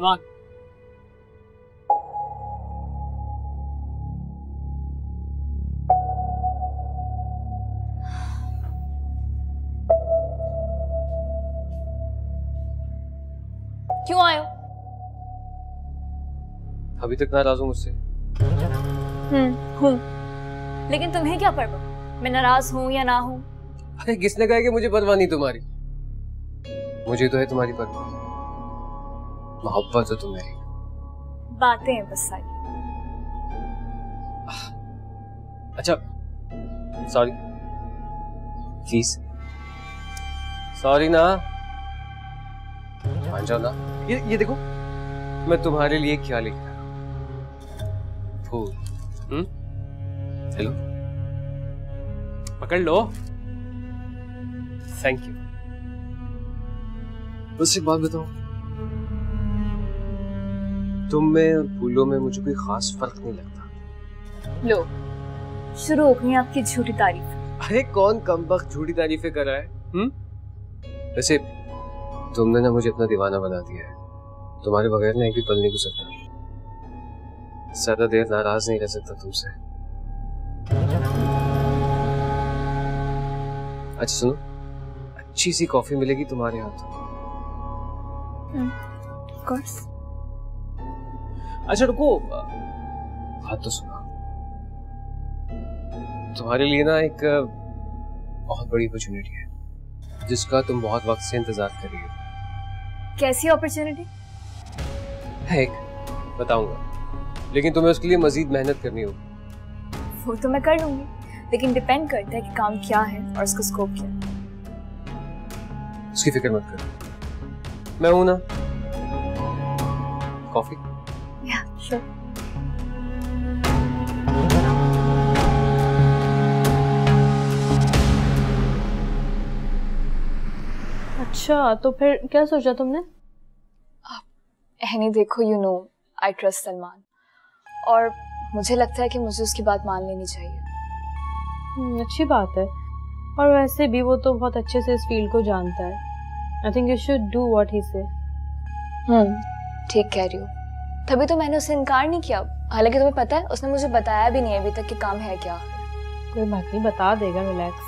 सलमान। क्यों आए हो? अभी तक नाराज हो मुझसे? हूँ। लेकिन तुम्हें क्या परवाह, मैं नाराज हूँ या ना हूँ? अरे किसने कहा कि मुझे परवाह नहीं तुम्हारी? मुझे तो है तुम्हारी परवाह। मोहब्बत है तुम मेरी। बातें हैं बस सारी। अच्छा सॉरी, प्लीज सॉरी ना, मान जाओ ना। ये देखो मैं तुम्हारे लिए क्या लिख रहा हूँ। फूल। हेलो, पकड़ लो। Thank you. बस एक बात बताओ, तुम में और फूलों में मुझे कोई खास फर्क नहीं लगता। लो, शुरू हो गई आपकी झूठी तारीफ। अरे कौन कमबख्त झूठी तारीफें कर रहा है? वैसे तुमने ना मुझे अपना दीवाना बना दिया है। तुम्हारे बगैर ना एक भी पल नहीं गुजरता। ज्यादा देर नाराज नहीं रह सकता तुमसे। अच्छा सुनो, अच्छी सी कॉफी मिलेगी तुम्हारे हाथ? Of course. अच्छा रुको, बात तो सुनो। तुम्हारे लिए ना एक बहुत बड़ी अपॉर्चुनिटी है जिसका तुम बहुत वक्त से इंतजार कर रही हो। कैसी अपॉर्चुनिटी? एक बताऊंगा, लेकिन तुम्हें उसके लिए मजीद मेहनत करनी होगी। वो तो मैं कर लूंगी, लेकिन डिपेंड करता है कि काम क्या है और उसका स्कोप क्या है। उसकी फिक्र मत करो, मैं हूं ना। कॉफी? या श्योर। अच्छा तो फिर क्या सोचा तुमने? नहीं देखो, you know I trust Salman, और मुझे लगता है कि मुझे उसकी बात मान लेनी चाहिए। अच्छी बात है, और वैसे भी वो तो बहुत अच्छे से इस फील्ड को जानता है। I think you should do what he से। ठीक कह रही हो, तभी तो मैंने उसे इनकार नहीं किया। हालांकि तुम्हें पता है उसने मुझे बताया भी नहीं अभी तक कि काम है क्या। कोई बात नहीं, बता देगा, रिलैक्स।